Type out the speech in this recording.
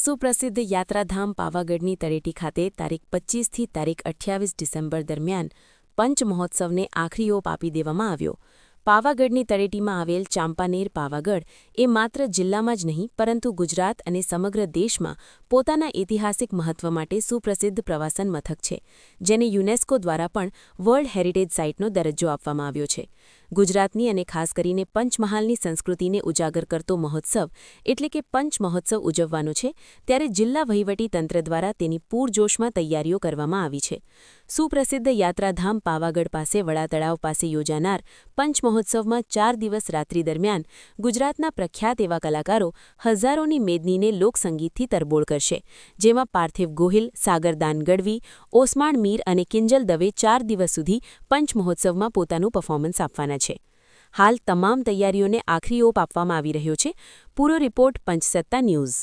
સુપ્રસિદ્ધ યાત્રાધામ પાવાગઢની તળેટી ખાતે તારીખ 25 થી તારીખ 28 ડિસેમ્બર દરમિયાન પંચમહોત્સવને આખરી ઓપ આપી દેવામાં આવ્યો. પાવાગઢની તળેટીમાં આવેલ ચાંપાનેર પાવાગઢ એ માત્ર જિલ્લામાં જ નહીં પરંતુ ગુજરાત અને સમગ્ર દેશમાં પોતાના ઐતિહાસિક મહત્વ માટે સુપ્રસિદ્ધ પ્રવાસન મથક છે, જેને યુનેસ્કો દ્વારા પણ વર્લ્ડ હેરિટેજ સાઇટનો દરજ્જો આપવામાં આવ્યો છે. ગુજરાતની અને ખાસ કરીને પંચમહાલની સંસ્કૃતિને ઉજાગર કરતો મહોત્સવ એટલે કે પંચમહોત્સવ ઉજવવાનો છે, ત્યારે જિલ્લા વહીવટી તંત્ર દ્વારા તેની પૂરજોશમાં તૈયારીઓ કરવામાં આવી છે. સુપ્રસિદ્ધ યાત્રાધામ પાવાગઢ પાસે વડા તળાવ પાસે યોજાનાર પંચમહોત્સવમાં 4 દિવસ રાત્રિ દરમિયાન ગુજરાતના પ્રખ્યાત એવા કલાકારો હજારોની મેદનીને લોકસંગીતથી તરબોળ કરશે, જેમાં પાર્થિવ ગોહિલ, સાગરદાન ગઢવી, ઓસમાણ મીર અને કિંજલ દવે 4 દિવસ સુધી પંચમહોત્સવમાં પોતાનું પરફોર્મન્સ આપવાના છે. હાલ તમામ તૈયારીઓને આખરી ઓપ આપવામાં આવી રહ્યો છે. પૂરો રિપોર્ટ પંચસત્તા ન્યૂઝ.